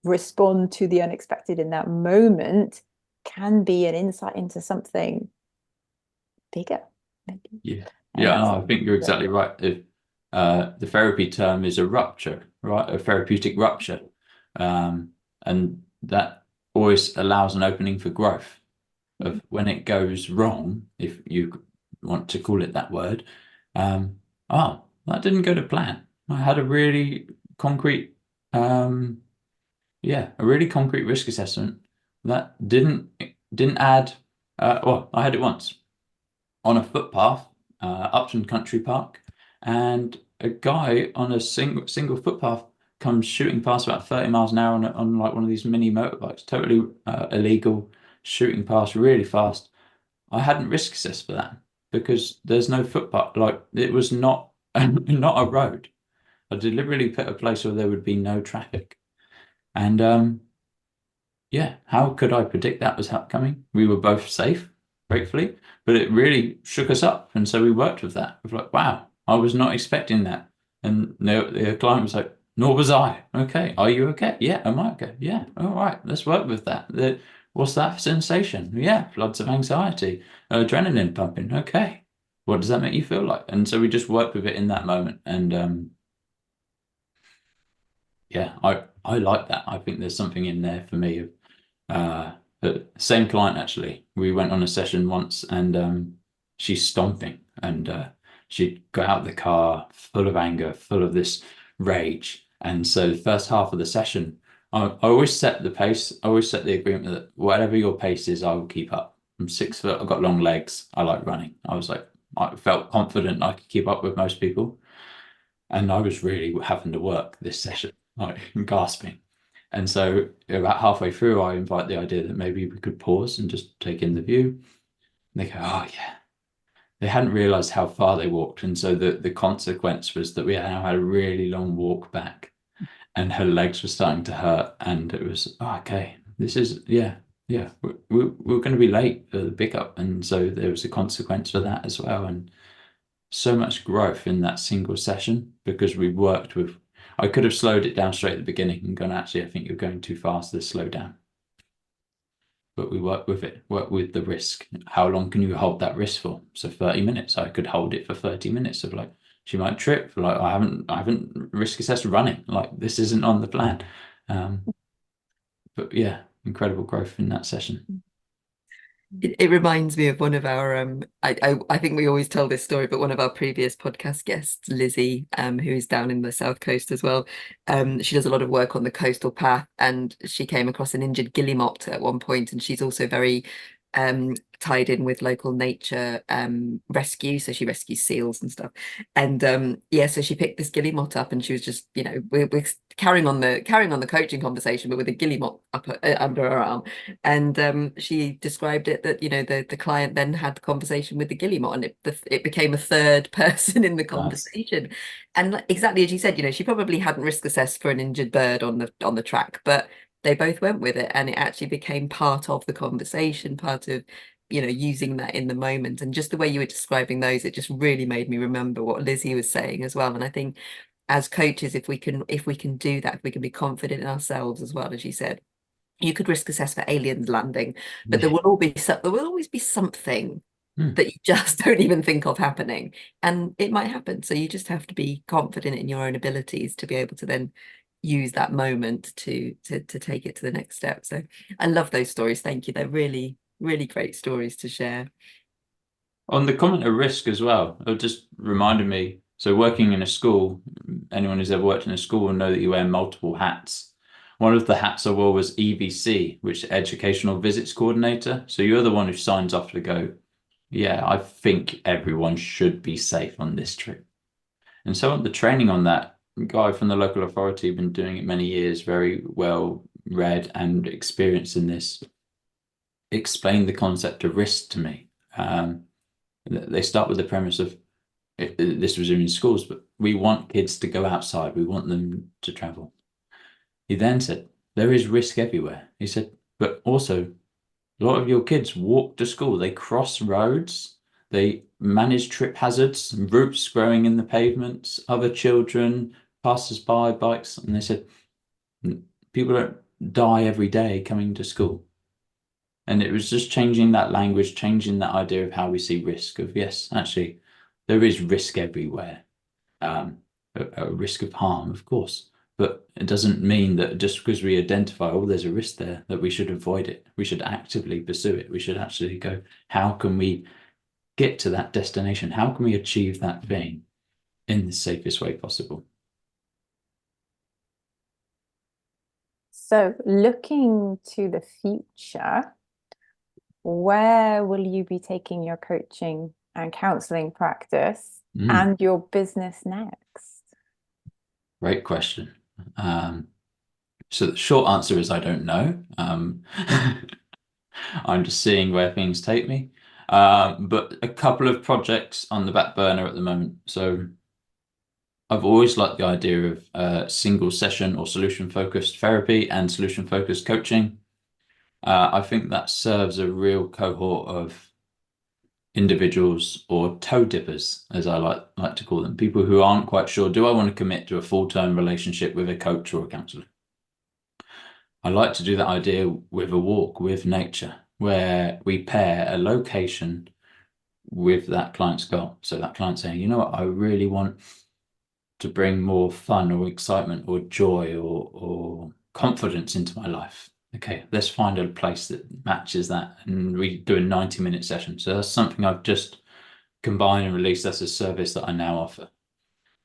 [SPEAKER 1] respond to the unexpected in that moment can be an insight into something bigger.
[SPEAKER 2] Maybe. Yeah, I think you're exactly right. If the therapy term is a rupture, right? A therapeutic rupture. And that always allows an opening for growth. Of when it goes wrong, if you want to call it that word, that didn't go to plan. I had a really concrete, a really concrete risk assessment that didn't add. Well, I had it once on a footpath, Upton Country Park, and a guy on a single footpath comes shooting past about 30 miles an hour on like one of these mini motorbikes, totally illegal, shooting past really fast. I hadn't risk assessed for that because there's no footpath. Like it was not not a road. I deliberately put a place where there would be no traffic, and yeah, how could I predict that was coming? We were both safe, gratefully, but it really shook us up. And so we worked with that. We're like, wow, I was not expecting that. And the client was like, nor was I. Okay, are you okay? Yeah, am I okay? Yeah, all right, let's work with that. What's that sensation? Yeah, floods of anxiety, adrenaline pumping. Okay, what does that make you feel like? And so we just worked with it in that moment. And yeah, I like that. I think there's something in there for me. Same client actually. We went on a session once, and she's stomping, and she'd got out of the car full of anger, full of this rage. And so the first half of the session, I always set the pace. I always set the agreement that whatever your pace is, I will keep up. I'm 6 foot. I've got long legs. I like running. I felt confident I could keep up with most people. And I was really having to work this session, like gasping. And so about halfway through, I invite the idea that maybe we could pause and just take in the view. And they go, oh yeah. They hadn't realized how far they walked. And so the consequence was that we now had a really long walk back, and her legs were starting to hurt. And it was, oh, okay, this is, yeah, we're going to be late for the pickup. And so there was a consequence for that as well. And so much growth in that single session because we worked with. I could have slowed it down straight at the beginning and gone, actually, I think you're going too fast. Let's slow down. But we work with it, work with the risk. How long can you hold that risk for? So 30 minutes. I could hold it for 30 minutes of like, she might trip. Like I haven't risk assessed running. Like this isn't on the plan. But yeah, incredible growth in that session.
[SPEAKER 3] It reminds me of one of our I think we always tell this story, but one of our previous podcast guests, Lizzie, who is down in the South Coast as well. She does a lot of work on the coastal path, and she came across an injured guillemot at one point, and she's also very tied in with local nature rescue, so she rescues seals and stuff. And yeah, so she picked this guillemot up, and she was just, we're carrying on the coaching conversation, but with a guillemot up under her arm. And she described it that the client then had the conversation with the guillemot, and it became a third person in the conversation. And exactly as you said, she probably hadn't risk assessed for an injured bird on the track, but they both went with it, and it actually became part of the conversation, part of using that in the moment. And just the way you were describing those, it just really made me remember what Lizzie was saying as well. And I think as coaches, if we can do that, if we can be confident in ourselves as well, as you said, you could risk assess for aliens landing, but there will always be something that you just don't even think of happening, and it might happen. So you just have to be confident in your own abilities to be able to then use that moment to take it to the next step. So I love those stories. Thank you. They're really, really great stories to share.
[SPEAKER 2] On the comment of risk as well, it just reminded me. So working in a school, anyone who's ever worked in a school will know that you wear multiple hats. One of the hats I wore was EVC, which is Educational Visits Coordinator. So you're the one who signs off to go, yeah, I think everyone should be safe on this trip. And so the training on that, guy from the local authority, been doing it many years, very well read and experienced in this, explained the concept of risk to me. They start with the premise of, this was in schools, but we want kids to go outside. We want them to travel. He then said, there is risk everywhere. He said, but also a lot of your kids walk to school. They cross roads. They manage trip hazards, roots growing in the pavements, other children, passers-by, bikes. And they said, people don't die every day coming to school. And it was just changing that language, changing that idea of how we see risk of, yes, actually, there is risk everywhere. A risk of harm, of course. But it doesn't mean that just because we identify, oh, there's a risk there, that we should avoid it. We should actively pursue it. We should actually go, how can we get to that destination? How can we achieve that thing in the safest way possible?
[SPEAKER 1] So looking to the future, where will you be taking your coaching and counselling practice and your business next?
[SPEAKER 2] Great question. So the short answer is I don't know. I'm just seeing where things take me. But a couple of projects on the back burner at the moment. So I've always liked the idea of single session or solution focused therapy and solution focused coaching. I think that serves a real cohort of individuals, or toe dippers, as I like to call them, people who aren't quite sure, do I want to commit to a full-term relationship with a coach or a counsellor? I like to do that idea with a walk with nature, where we pair a location with that client's goal. So that client saying, you know what, I really want to bring more fun or excitement or joy or confidence into my life. Okay, let's find a place that matches that. And we do a 90-minute session. So that's something I've just combined and released as a service that I now offer.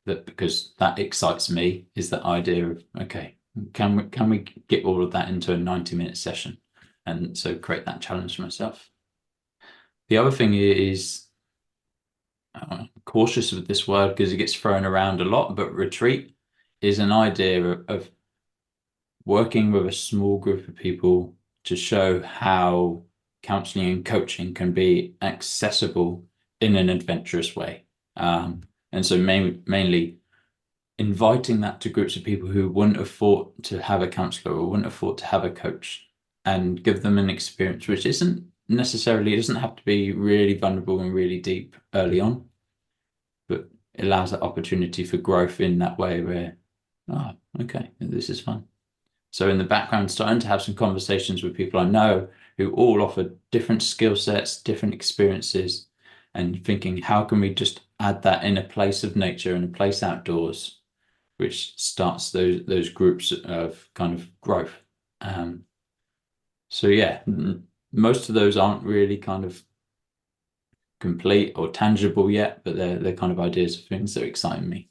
[SPEAKER 2] That because that excites me is that idea of, okay, can we get all of that into a 90-minute session? And so create that challenge for myself. The other thing is, cautious with this word because it gets thrown around a lot, but retreat is an idea of working with a small group of people to show how counselling and coaching can be accessible in an adventurous way. And so mainly inviting that to groups of people who wouldn't have thought to have a counsellor or wouldn't have thought to have a coach, and give them an experience which isn't necessarily, it doesn't have to be really vulnerable and really deep early on, but it allows that opportunity for growth in that way where, oh, okay, this is fun. So in the background, starting to have some conversations with people I know who all offer different skill sets, different experiences, and thinking, how can we just add that in a place of nature and a place outdoors, which starts those groups of kind of growth. So yeah, most of those aren't really kind of complete or tangible yet, but they're kind of ideas of things that excite me.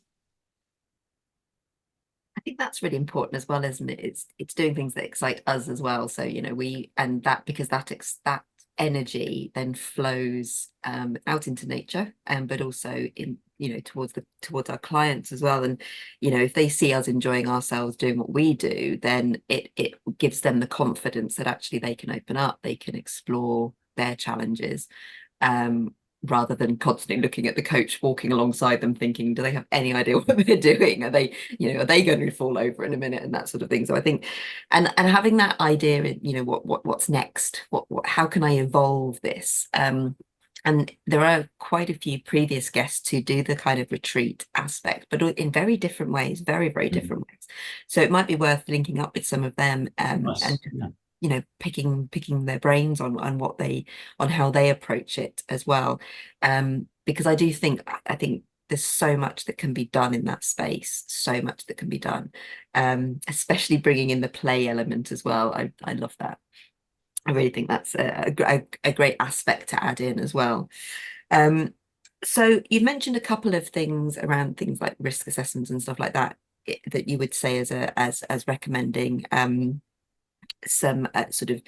[SPEAKER 3] I think that's really important as well, isn't it? It's doing things that excite us as well. So, you know, because that energy then flows out into nature, but also in, you know, towards our clients as well. And, you know, if they see us enjoying ourselves doing what we do, then it gives them the confidence that actually they can open up, they can explore their challenges. Rather than constantly looking at the coach walking alongside them thinking, do they have any idea what they're doing? Are they going to fall over in a minute, and that sort of thing. So I think, and having that idea, you know, what's next? How can I evolve this? And there are quite a few previous guests who do the kind of retreat aspect, but in very different ways, very, very different ways. So it might be worth linking up with some of them,
[SPEAKER 2] Nice.
[SPEAKER 3] and
[SPEAKER 2] Yeah.
[SPEAKER 3] you know, picking their brains on how they approach it as well. Because I think there's so much that can be done in that space, so much that can be done, especially bringing in the play element as well. I love that. I really think that's a great aspect to add in as well. So you mentioned a couple of things around things like risk assessments and stuff like that that you would say as recommending some sort of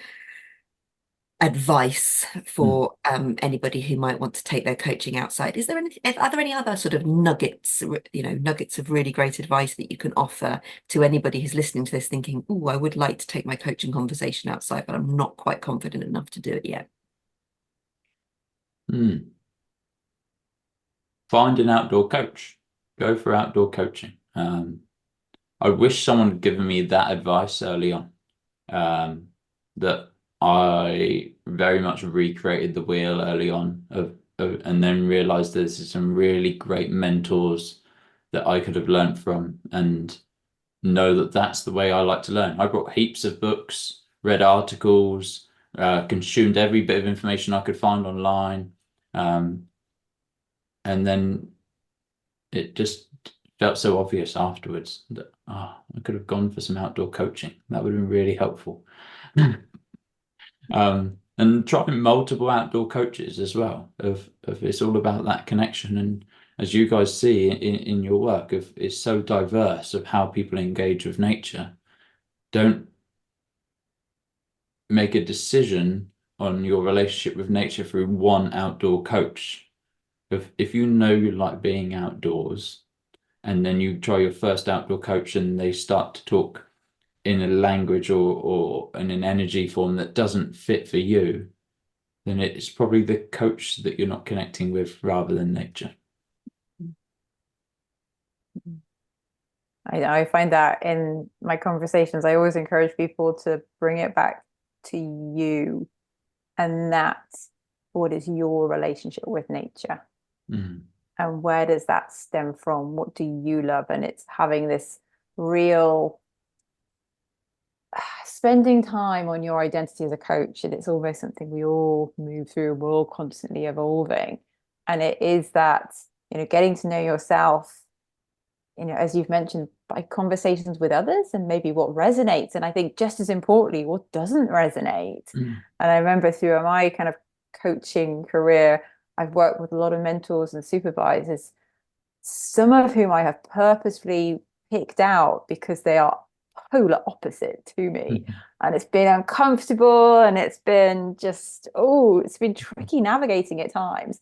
[SPEAKER 3] advice for anybody who might want to take their coaching outside. Are there any other sort of nuggets of really great advice that you can offer to anybody who's listening to this thinking, oh, I would like to take my coaching conversation outside, but I'm not quite confident enough to do it yet?
[SPEAKER 2] Find an outdoor coach. Go for outdoor coaching. I wish someone had given me that advice early on. That I very much recreated the wheel early on and then realized there's some really great mentors that I could have learned from, and know that that's the way I like to learn. I brought heaps of books, read articles, consumed every bit of information I could find online. And then it just felt so obvious afterwards that I could have gone for some outdoor coaching. That would have been really helpful. And trying multiple outdoor coaches as well. Of it's all about that connection, and as you guys see in your work, it's so diverse of how people engage with nature. Don't make a decision on your relationship with nature through one outdoor coach. If you know you like being outdoors, and then you try your first outdoor coach and they start to talk in a language or in an energy form that doesn't fit for you, then it's probably the coach that you're not connecting with rather than nature.
[SPEAKER 1] I find that in my conversations, I always encourage people to bring it back to you, and that's what is your relationship with nature. And where does that stem from? What do you love? And it's having this real spending time on your identity as a coach, and it's almost something we all move through. We're all constantly evolving, and it is that, you know, getting to know yourself, you know, as you've mentioned, by conversations with others, and maybe what resonates, and I think just as importantly, what doesn't resonate. And I remember through my kind of coaching career, I've worked with a lot of mentors and supervisors, some of whom I have purposefully picked out because they are polar opposite to me. And it's been uncomfortable, and it's been just, it's been tricky navigating at times.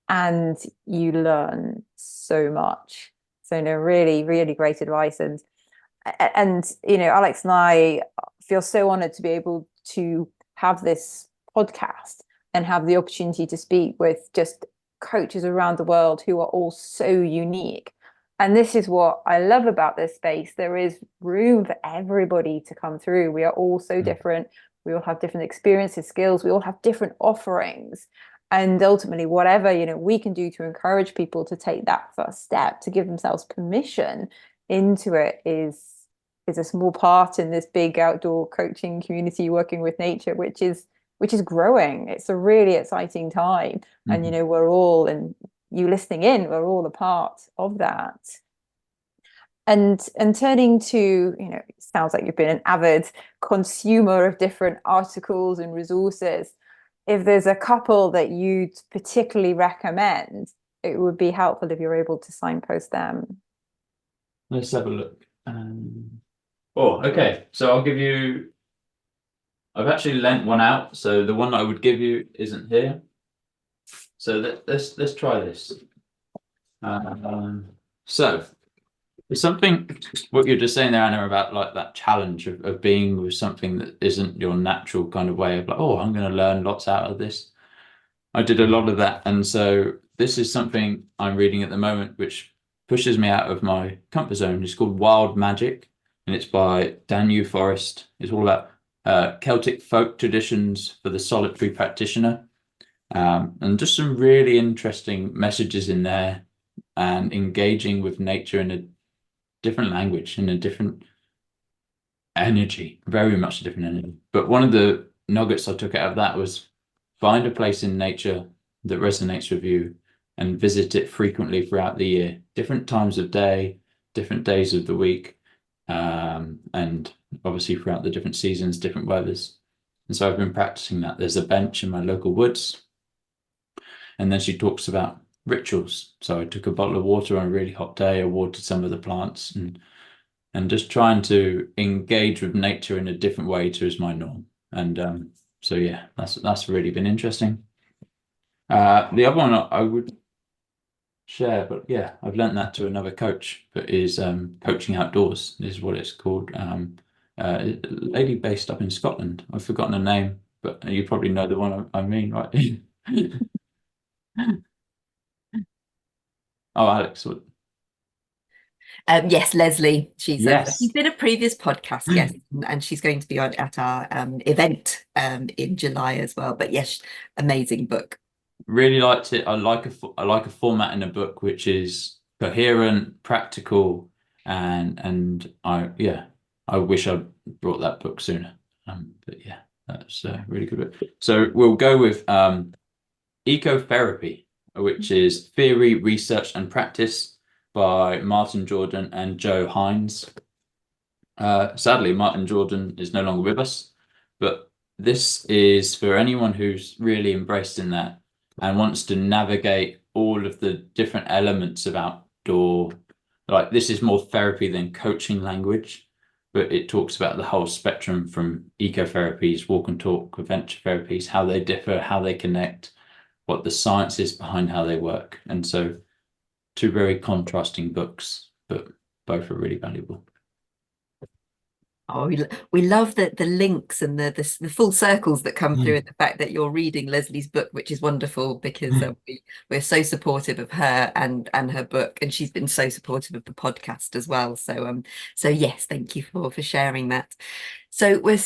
[SPEAKER 1] And you learn so much. So, you know, really, really great advice. And you know, Alex and I feel so honored to be able to have this podcast and have the opportunity to speak with just coaches around the world who are all so unique. And this is what I love about this space. There is room for everybody to come through. We are all so different. We all have different experiences, skills. We all have different offerings. And ultimately, whatever, you know, we can do to encourage people to take that first step, to give themselves permission into it, is a small part in this big outdoor coaching community working with nature, which is growing. It's a really exciting time. And, you know, we're all, and you listening in, we're all a part of that. And turning to, you know, it sounds like you've been an avid consumer of different articles and resources. If there's a couple that you'd particularly recommend, it would be helpful if you're able to signpost them.
[SPEAKER 2] Let's have a look. Okay. So I'll give you, I've actually lent one out. So the one that I would give you isn't here. So let's try this. So it's something, what you're just saying there, Anna, about like that challenge of being with something that isn't your natural kind of way of like, I'm going to learn lots out of this. I did a lot of that. And so this is something I'm reading at the moment, which pushes me out of my comfort zone. It's called Wild Magic, and it's by Danu Forest. It's all about Celtic folk traditions for the solitary practitioner. And just some really interesting messages in there, and engaging with nature in a different language, in a different energy, very much a different energy. But one of the nuggets I took out of that was find a place in nature that resonates with you and visit it frequently throughout the year, different times of day, different days of the week, and obviously throughout the different seasons, different weathers. And so I've been practicing that. There's a bench in my local woods. And then she talks about rituals. So I took a bottle of water on a really hot day, I watered some of the plants, and just trying to engage with nature in a different way to is my norm. And so yeah, that's really been interesting. The other one I would share, but yeah, I've learned that to another coach, but is Coachingoutdoors is what it's called. A lady based up in Scotland. I've forgotten her name, but you probably know the one I mean, right? Oh, Alex.
[SPEAKER 3] Yes, Leslie. She's
[SPEAKER 2] Yes.
[SPEAKER 3] been a previous podcast guest, and she's going to be at our event in July as well. But yes, amazing book.
[SPEAKER 2] Really liked it. I like a format in a book which is coherent, practical, and I wish I'd brought that book sooner. But yeah, that's a really good book. So we'll go with Ecotherapy, which is Theory, Research and Practice by Martin Jordan and Joe Hines. Sadly, Martin Jordan is no longer with us, but this is for anyone who's really embraced in that and wants to navigate all of the different elements of outdoor. Like, this is more therapy than coaching language, but it talks about the whole spectrum from ecotherapies, walk and talk, adventure therapies, how they differ, how they connect, what the science is behind how they work. And so two very contrasting books, but both are really valuable.
[SPEAKER 3] Oh, we love the links and the full circles that come through, and the fact that you're reading Leslie's book, which is wonderful, because we're so supportive of her and her book, and she's been so supportive of the podcast as well. So yes, thank you for sharing that. So we're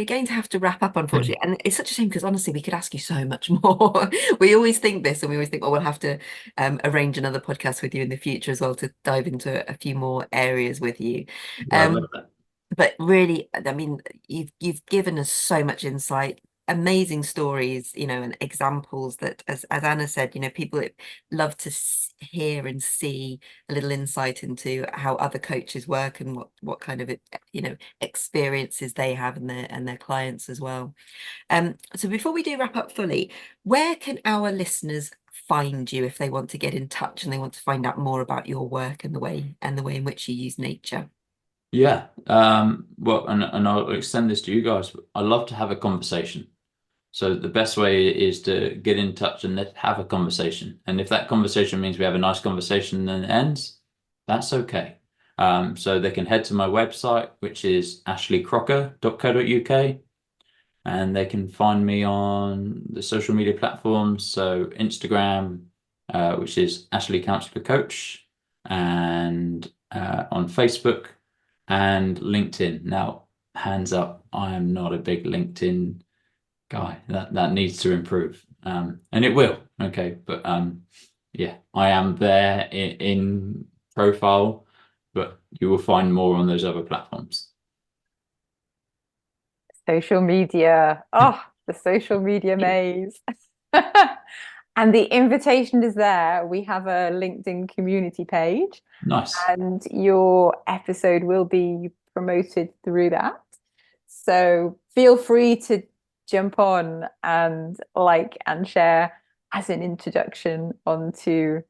[SPEAKER 3] going to have to wrap up, unfortunately, and it's such a shame because honestly we could ask you so much more. We always think this, and we always think, well, we'll have to arrange another podcast with you in the future as well to dive into a few more areas with you.
[SPEAKER 2] I love that.
[SPEAKER 3] But really, I mean, you've given us so much insight, amazing stories, and examples that, as Anna said, people love to hear and see a little insight into how other coaches work and what kind of experiences they have and their clients as well. So before we do wrap up fully, where can our listeners find you if they want to get in touch and they want to find out more about your work and the way in which you use nature?
[SPEAKER 2] Yeah. Well, and I'll extend this to you guys. I love to have a conversation. So the best way is to get in touch and let's have a conversation. And if that conversation means we have a nice conversation and then it ends, that's okay. So they can head to my website, which is ashleycrocker.co.uk, and they can find me on the social media platforms. So Instagram, which is Ashley Counsellor Coach, and on Facebook and LinkedIn. Now, hands up, I am not a big LinkedIn guy. That needs to improve, and it will. Okay, but yeah, I am there in profile, but you will find more on those other platforms.
[SPEAKER 1] Social media. Oh, the social media maze. And the invitation is there. We have a LinkedIn community page.
[SPEAKER 2] Nice.
[SPEAKER 1] And your episode will be promoted through that. So feel free to jump on and like and share as an introduction onto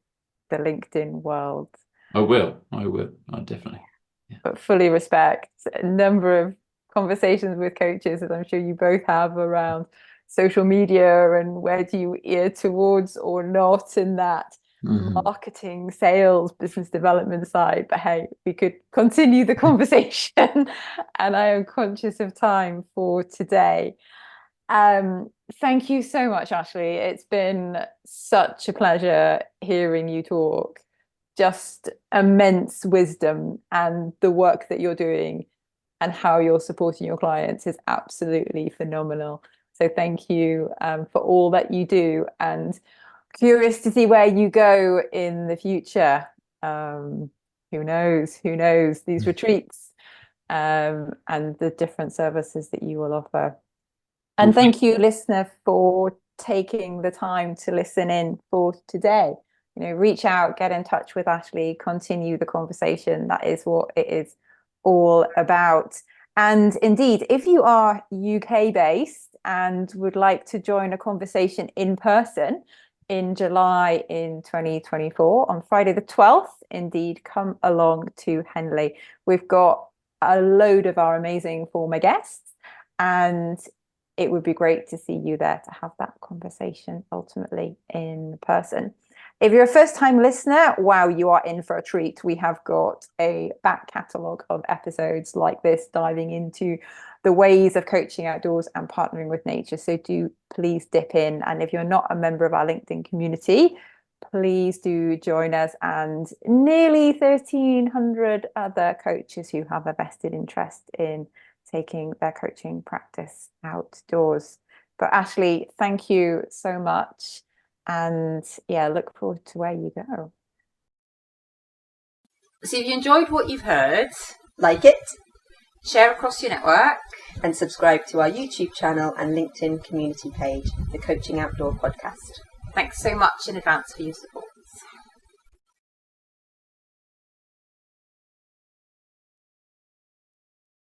[SPEAKER 1] the LinkedIn world.
[SPEAKER 2] I will. Definitely.
[SPEAKER 1] Yeah. But fully respect a number of conversations with coaches, as I'm sure you both have, around social media and where do you ear towards or not in that marketing, sales, business development side. But hey, we could continue the conversation and I am conscious of time for today. Thank you so much, Ashley. It's been such a pleasure hearing you talk. Just immense wisdom, and the work that you're doing and how you're supporting your clients is absolutely phenomenal. So thank you for all that you do, and curious to see where you go in the future. Who knows these retreats and the different services that you will offer. And thank you, listener, for taking the time to listen in for today. Reach out, get in touch with Ashley, continue the conversation. That is what it is all about. And indeed, if you are UK based and would like to join a conversation in person in July in 2024, on Friday the 12th, indeed, come along to Henley. We've got a load of our amazing former guests, and it would be great to see you there to have that conversation ultimately in person. If you're a first-time listener, wow, you are in for a treat. We have got a back catalogue of episodes like this, diving into the ways of coaching outdoors and partnering with nature. So do please dip in. And if you're not a member of our LinkedIn community, please do join us and nearly 1,300 other coaches who have a vested interest in taking their coaching practice outdoors. But Ashley, thank you so much. And yeah, look forward to where you go. So if you enjoyed what you've heard,
[SPEAKER 4] like it,
[SPEAKER 1] share across your network,
[SPEAKER 4] and subscribe to our YouTube channel and LinkedIn community page, the Coaching Outdoor Podcast.
[SPEAKER 1] Thanks so much in advance for your support.